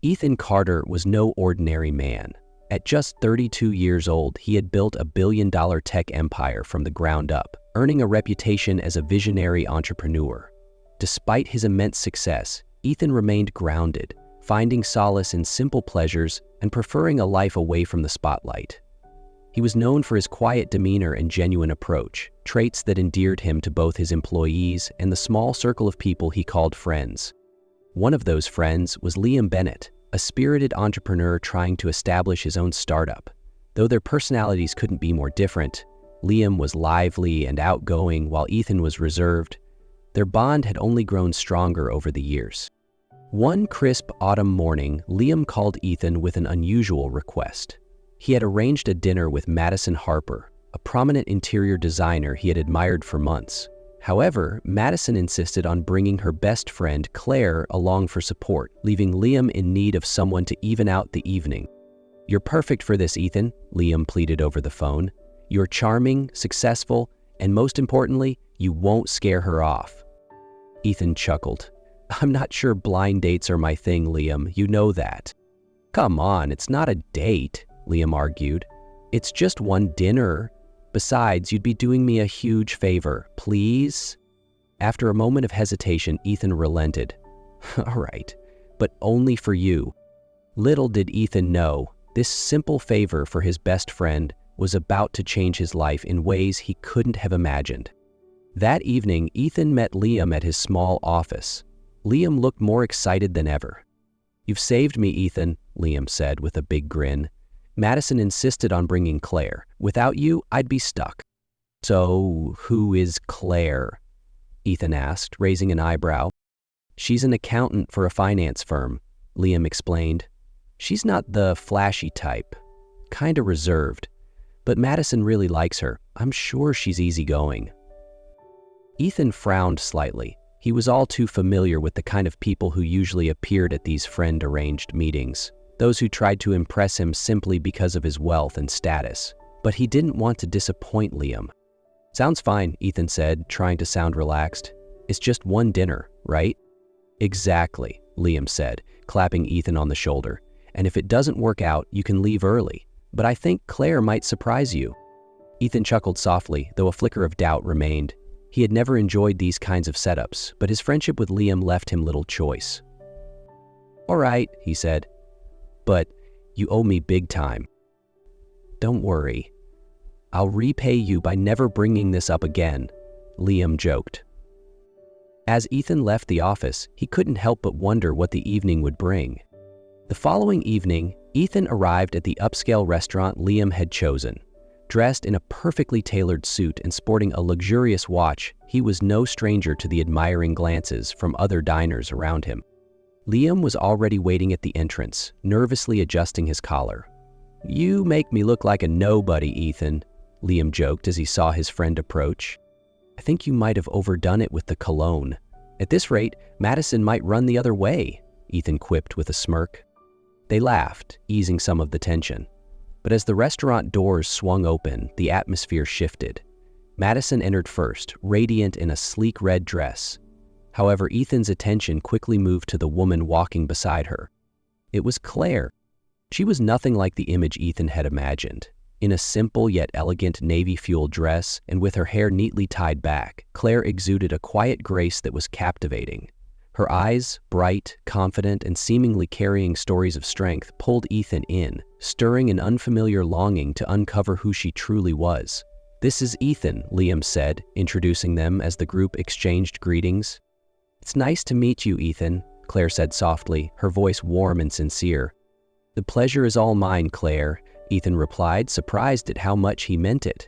Ethan Carter was no ordinary man. At just 32 years old, he had built a billion-dollar tech empire from the ground up, earning a reputation as a visionary entrepreneur. Despite his immense success, Ethan remained grounded, finding solace in simple pleasures and preferring a life away from the spotlight. He was known for his quiet demeanor and genuine approach, traits that endeared him to both his employees and the small circle of people he called friends. One of those friends was Liam Bennett, a spirited entrepreneur trying to establish his own startup. Though their personalities couldn't be more different, Liam was lively and outgoing while Ethan was reserved. Their bond had only grown stronger over the years. One crisp autumn morning, Liam called Ethan with an unusual request. He had arranged a dinner with Madison Harper, a prominent interior designer he had admired for months. However, Madison insisted on bringing her best friend, Claire, along for support, leaving Liam in need of someone to even out the evening. "You're perfect for this, Ethan," Liam pleaded over the phone. "You're charming, successful, and most importantly, you won't scare her off." Ethan chuckled. "I'm not sure blind dates are my thing, Liam, you know that." "Come on, it's not a date," Liam argued. "It's just one dinner. Besides, you'd be doing me a huge favor, please?" After a moment of hesitation, Ethan relented. "All right, but only for you." Little did Ethan know, this simple favor for his best friend was about to change his life in ways he couldn't have imagined. That evening, Ethan met Liam at his small office. Liam looked more excited than ever. "You've saved me, Ethan," Liam said with a big grin. "Madison insisted on bringing Claire. Without you, I'd be stuck." "So, who is Claire?" Ethan asked, raising an eyebrow. "She's an accountant for a finance firm," Liam explained. "She's not the flashy type, kinda reserved, but Madison really likes her. I'm sure she's easygoing." Ethan frowned slightly. He was all too familiar with the kind of people who usually appeared at these friend-arranged meetings, those who tried to impress him simply because of his wealth and status. But he didn't want to disappoint Liam. "Sounds fine," Ethan said, trying to sound relaxed. "It's just one dinner, right?" "Exactly," Liam said, clapping Ethan on the shoulder. "And if it doesn't work out, you can leave early. But I think Claire might surprise you." Ethan chuckled softly, though a flicker of doubt remained. He had never enjoyed these kinds of setups, but his friendship with Liam left him little choice. "All right," he said, "but you owe me big time." "Don't worry. I'll repay you by never bringing this up again," Liam joked. As Ethan left the office, he couldn't help but wonder what the evening would bring. The following evening, Ethan arrived at the upscale restaurant Liam had chosen. Dressed in a perfectly tailored suit and sporting a luxurious watch, he was no stranger to the admiring glances from other diners around him. Liam was already waiting at the entrance, nervously adjusting his collar. "You make me look like a nobody, Ethan," Liam joked as he saw his friend approach. "I think you might have overdone it with the cologne. At this rate, Madison might run the other way," Ethan quipped with a smirk. They laughed, easing some of the tension. But as the restaurant doors swung open, the atmosphere shifted. Madison entered first, radiant in a sleek red dress. However, Ethan's attention quickly moved to the woman walking beside her. It was Claire. She was nothing like the image Ethan had imagined. In a simple yet elegant navy-fueled dress and with her hair neatly tied back, Claire exuded a quiet grace that was captivating. Her eyes, bright, confident, and seemingly carrying stories of strength, pulled Ethan in, stirring an unfamiliar longing to uncover who she truly was. "This is Ethan," Liam said, introducing them as the group exchanged greetings. "It's nice to meet you, Ethan," Claire said softly, her voice warm and sincere. "The pleasure is all mine, Claire," Ethan replied, surprised at how much he meant it.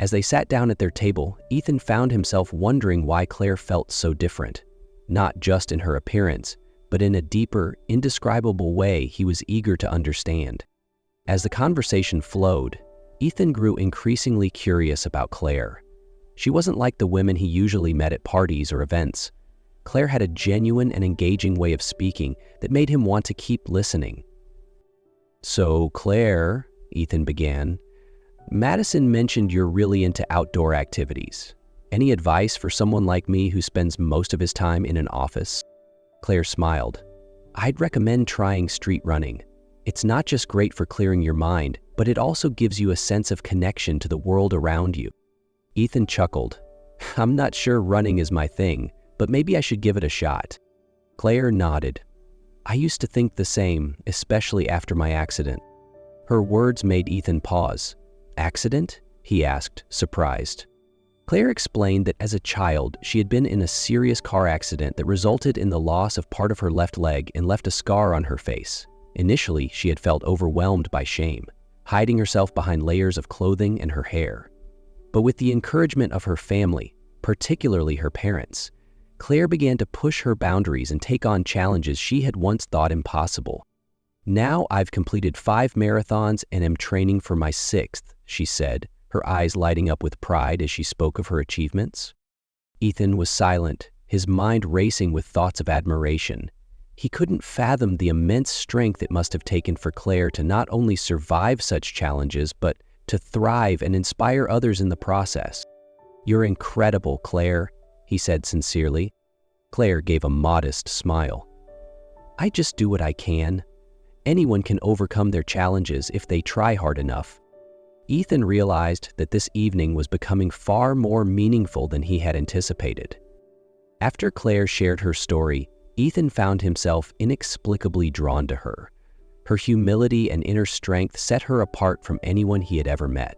As they sat down at their table, Ethan found himself wondering why Claire felt so different. Not just in her appearance, but in a deeper, indescribable way he was eager to understand. As the conversation flowed, Ethan grew increasingly curious about Claire. She wasn't like the women he usually met at parties or events. Claire had a genuine and engaging way of speaking that made him want to keep listening. "So, Claire," Ethan began, "Madison mentioned you're really into outdoor activities. Any advice for someone like me who spends most of his time in an office?" Claire smiled. I'd recommend trying street running. It's not just great for clearing your mind, but it also gives you a sense of connection to the world around you. Ethan chuckled. I'm not sure running is my thing, but maybe I should give it a shot. Claire nodded. I used to think the same, especially after my accident. Her words made Ethan pause. Accident? He asked, surprised. Claire explained that as a child, she had been in a serious car accident that resulted in the loss of part of her left leg and left a scar on her face. Initially, she had felt overwhelmed by shame, hiding herself behind layers of clothing and her hair. But with the encouragement of her family, particularly her parents, Claire began to push her boundaries and take on challenges she had once thought impossible. Now I've completed 5 marathons and am training for my 6th, she said, her eyes lighting up with pride as she spoke of her achievements. Ethan was silent, his mind racing with thoughts of admiration. He couldn't fathom the immense strength it must have taken for Claire to not only survive such challenges, but to thrive and inspire others in the process. You're incredible, Claire, he said sincerely. Claire gave a modest smile. I just do what I can. Anyone can overcome their challenges if they try hard enough. Ethan realized that this evening was becoming far more meaningful than he had anticipated. After Claire shared her story, Ethan found himself inexplicably drawn to her. Her humility and inner strength set her apart from anyone he had ever met.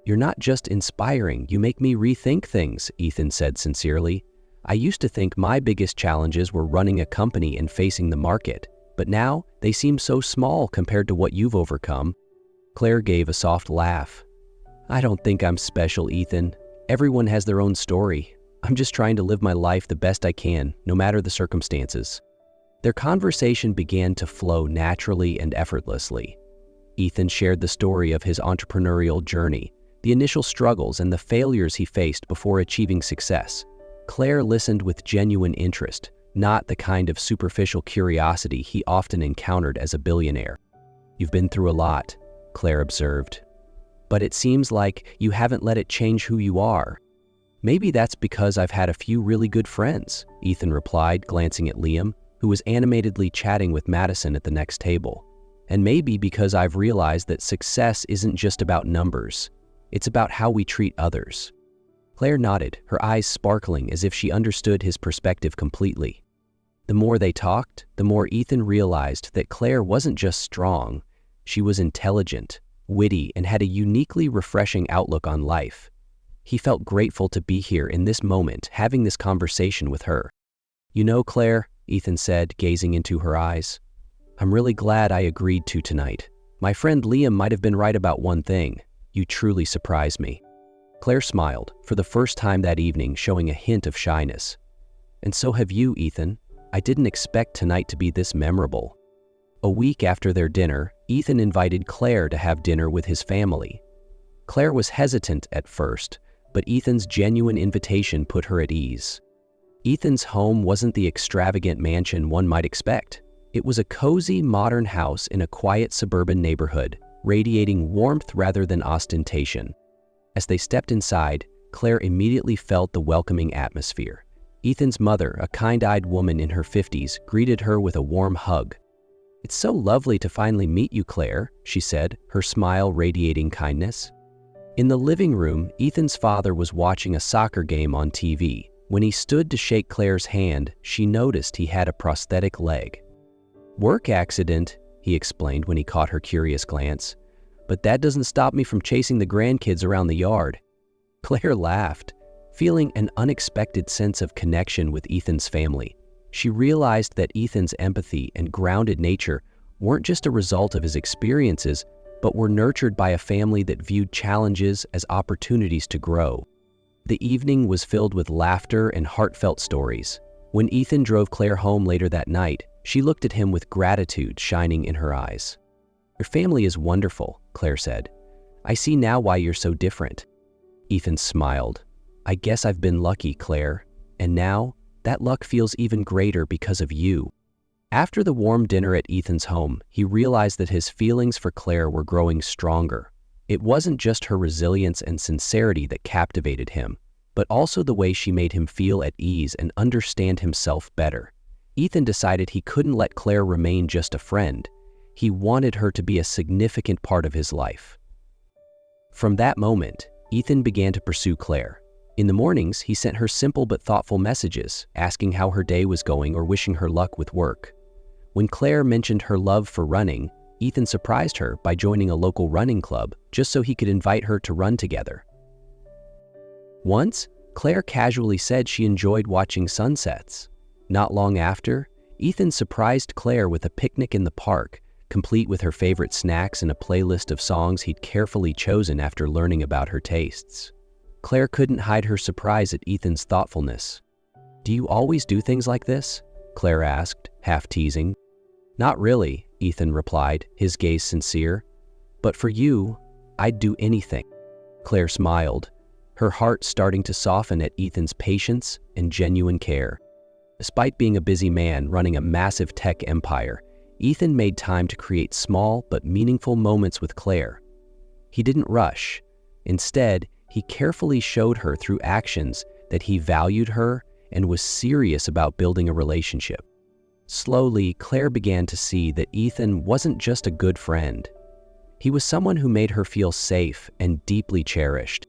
You're not just inspiring, you make me rethink things, Ethan said sincerely. I used to think my biggest challenges were running a company and facing the market, but now they seem so small compared to what you've overcome. Claire gave a soft laugh. I don't think I'm special, Ethan. Everyone has their own story. I'm just trying to live my life the best I can, no matter the circumstances. Their conversation began to flow naturally and effortlessly. Ethan shared the story of his entrepreneurial journey, the initial struggles and the failures he faced before achieving success. Claire listened with genuine interest, not the kind of superficial curiosity he often encountered as a billionaire. You've been through a lot, Claire observed. But it seems like you haven't let it change who you are. Maybe that's because I've had a few really good friends, Ethan replied, glancing at Liam, who was animatedly chatting with Madison at the next table. And maybe because I've realized that success isn't just about numbers. It's about how we treat others. Claire nodded, her eyes sparkling as if she understood his perspective completely. The more they talked, the more Ethan realized that Claire wasn't just strong. She was intelligent, witty, and had a uniquely refreshing outlook on life. He felt grateful to be here in this moment, having this conversation with her. You know, Claire, Ethan said, gazing into her eyes, I'm really glad I agreed to tonight. My friend Liam might have been right about one thing. You truly surprised me. Claire smiled, for the first time that evening, showing a hint of shyness. And so have you, Ethan. I didn't expect tonight to be this memorable. A week after their dinner, Ethan invited Claire to have dinner with his family. Claire was hesitant at first, but Ethan's genuine invitation put her at ease. Ethan's home wasn't the extravagant mansion one might expect. It was a cozy, modern house in a quiet suburban neighborhood, radiating warmth rather than ostentation. As they stepped inside, Claire immediately felt the welcoming atmosphere. Ethan's mother, a kind-eyed woman in her 50s, greeted her with a warm hug. It's so lovely to finally meet you, Claire, she said, her smile radiating kindness. In the living room, Ethan's father was watching a soccer game on TV. When he stood to shake Claire's hand, she noticed he had a prosthetic leg. Work accident, he explained when he caught her curious glance. But that doesn't stop me from chasing the grandkids around the yard. Claire laughed, feeling an unexpected sense of connection with Ethan's family. She realized that Ethan's empathy and grounded nature weren't just a result of his experiences, but were nurtured by a family that viewed challenges as opportunities to grow. The evening was filled with laughter and heartfelt stories. When Ethan drove Claire home later that night, she looked at him with gratitude shining in her eyes. Your family is wonderful, Claire said. I see now why you're so different. Ethan smiled. I guess I've been lucky, Claire. And now, that luck feels even greater because of you. After the warm dinner at Ethan's home, he realized that his feelings for Claire were growing stronger. It wasn't just her resilience and sincerity that captivated him, but also the way she made him feel at ease and understand himself better. Ethan decided he couldn't let Claire remain just a friend. He wanted her to be a significant part of his life. From that moment, Ethan began to pursue Claire. In the mornings, he sent her simple but thoughtful messages, asking how her day was going or wishing her luck with work. When Claire mentioned her love for running, Ethan surprised her by joining a local running club just so he could invite her to run together. Once, Claire casually said she enjoyed watching sunsets. Not long after, Ethan surprised Claire with a picnic in the park, complete with her favorite snacks and a playlist of songs he'd carefully chosen after learning about her tastes. Claire couldn't hide her surprise at Ethan's thoughtfulness. "Do you always do things like this?" Claire asked, half teasing. "Not really," Ethan replied, his gaze sincere. "But for you, I'd do anything." Claire smiled, her heart starting to soften at Ethan's patience and genuine care. Despite being a busy man running a massive tech empire, Ethan made time to create small but meaningful moments with Claire. He didn't rush. Instead, he carefully showed her through actions that he valued her and was serious about building a relationship. Slowly, Claire began to see that Ethan wasn't just a good friend. He was someone who made her feel safe and deeply cherished.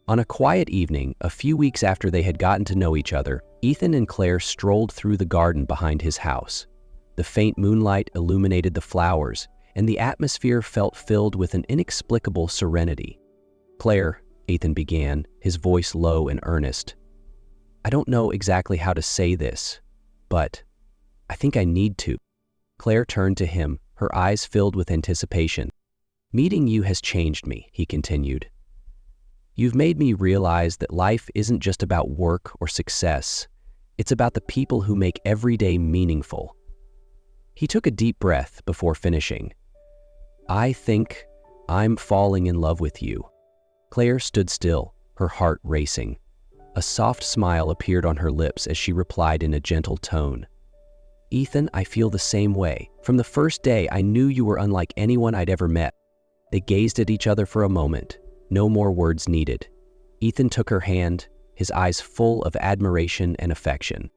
On a quiet evening, a few weeks after they had gotten to know each other, Ethan and Claire strolled through the garden behind his house. The faint moonlight illuminated the flowers, and the atmosphere felt filled with an inexplicable serenity. "Claire," Ethan began, his voice low and earnest, "I don't know exactly how to say this, but I think I need to." Claire turned to him, her eyes filled with anticipation. "Meeting you has changed me," he continued. "You've made me realize that life isn't just about work or success. It's about the people who make every day meaningful." He took a deep breath before finishing. "I think I'm falling in love with you." Claire stood still, her heart racing. A soft smile appeared on her lips as she replied in a gentle tone. "Ethan, I feel the same way. From the first day, I knew you were unlike anyone I'd ever met." They gazed at each other for a moment. No more words needed. Ethan took her hand, his eyes full of admiration and affection.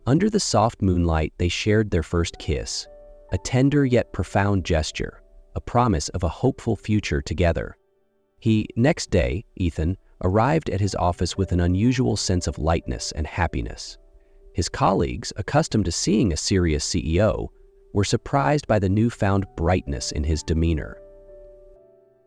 Under the soft moonlight, they shared their first kiss, a tender yet profound gesture, a promise of a hopeful future together. Next day, Ethan arrived at his office with an unusual sense of lightness and happiness. His colleagues, accustomed to seeing a serious CEO, were surprised by the newfound brightness in his demeanor.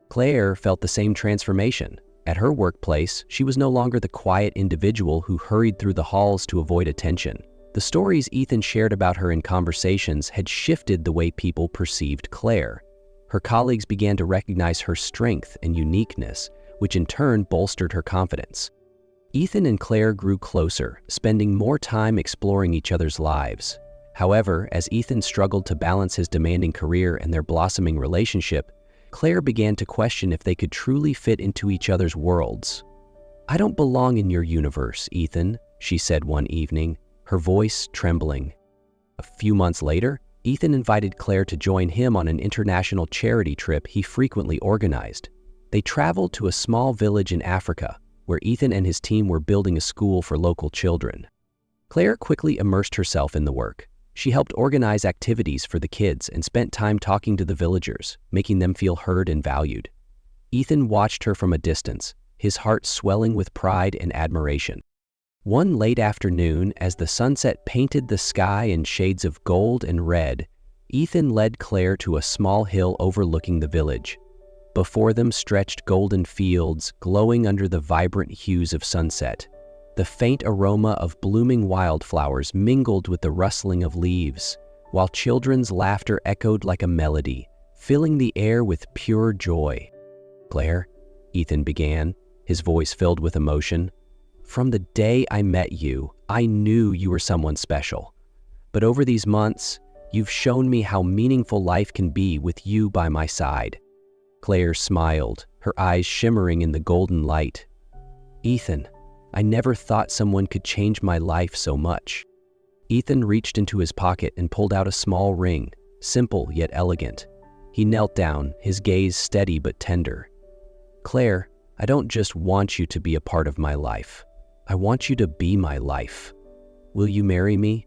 Claire felt the same transformation. At her workplace, she was no longer the quiet individual who hurried through the halls to avoid attention. The stories Ethan shared about her in conversations had shifted the way people perceived Claire. Her colleagues began to recognize her strength and uniqueness, which in turn bolstered her confidence. Ethan and Claire grew closer, spending more time exploring each other's lives. However, as Ethan struggled to balance his demanding career and their blossoming relationship, Claire began to question if they could truly fit into each other's worlds. "I don't belong in your universe, Ethan," she said one evening, her voice trembling. A few months later, Ethan invited Claire to join him on an international charity trip he frequently organized. They traveled to a small village in Africa, where Ethan and his team were building a school for local children. Claire quickly immersed herself in the work. She helped organize activities for the kids and spent time talking to the villagers, making them feel heard and valued. Ethan watched her from a distance, his heart swelling with pride and admiration. One late afternoon, as the sunset painted the sky in shades of gold and red, Ethan led Claire to a small hill overlooking the village. Before them stretched golden fields, glowing under the vibrant hues of sunset. The faint aroma of blooming wildflowers mingled with the rustling of leaves, while children's laughter echoed like a melody, filling the air with pure joy. "Claire," Ethan began, his voice filled with emotion, "from the day I met you, I knew you were someone special. But over these months, you've shown me how meaningful life can be with you by my side." Claire smiled, her eyes shimmering in the golden light. "Ethan, I never thought someone could change my life so much." Ethan reached into his pocket and pulled out a small ring, simple yet elegant. He knelt down, his gaze steady but tender. "Claire, I don't just want you to be a part of my life. I want you to be my life. Will you marry me?"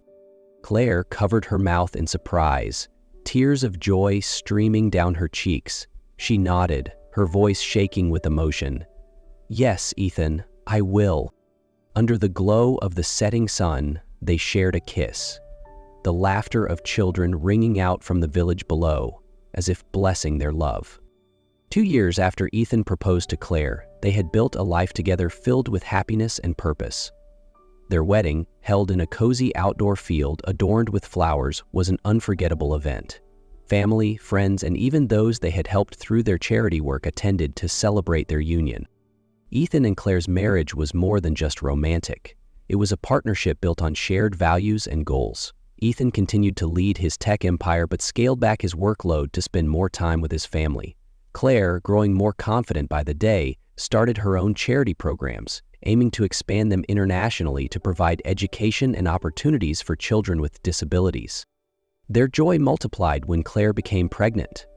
Claire covered her mouth in surprise, tears of joy streaming down her cheeks. She nodded, her voice shaking with emotion. "Yes, Ethan, I will." Under the glow of the setting sun, they shared a kiss, the laughter of children ringing out from the village below, as if blessing their love. 2 years after Ethan proposed to Claire, they had built a life together filled with happiness and purpose. Their wedding, held in a cozy outdoor field adorned with flowers, was an unforgettable event. Family, friends, and even those they had helped through their charity work attended to celebrate their union. Ethan and Claire's marriage was more than just romantic. It was a partnership built on shared values and goals. Ethan continued to lead his tech empire but scaled back his workload to spend more time with his family. Claire, growing more confident by the day, started her own charity programs, aiming to expand them internationally to provide education and opportunities for children with disabilities. Their joy multiplied when Claire became pregnant.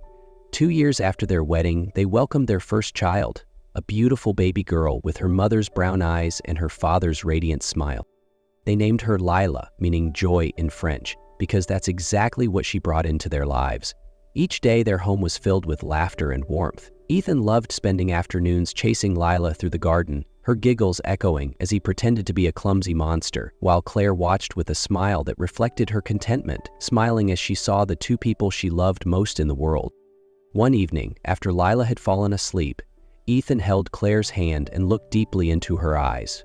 2 years after their wedding, they welcomed their first child, a beautiful baby girl with her mother's brown eyes and her father's radiant smile. They named her Lila, meaning joy in French, because that's exactly what she brought into their lives. Each day their home was filled with laughter and warmth. Ethan loved spending afternoons chasing Lila through the garden, her giggles echoing as he pretended to be a clumsy monster, while Claire watched with a smile that reflected her contentment, smiling as she saw the two people she loved most in the world. One evening, after Lila had fallen asleep, Ethan held Claire's hand and looked deeply into her eyes.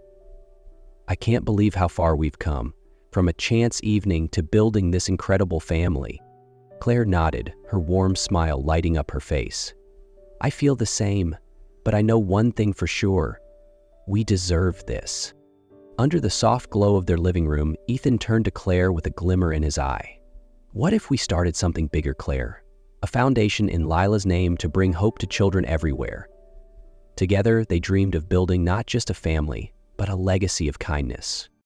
"I can't believe how far we've come, from a chance evening to building this incredible family." Claire nodded, her warm smile lighting up her face. "I feel the same, but I know one thing for sure. We deserve this." Under the soft glow of their living room, Ethan turned to Claire with a glimmer in his eye. "What if we started something bigger, Claire? A foundation in Lila's name to bring hope to children everywhere." Together, they dreamed of building not just a family, but a legacy of kindness.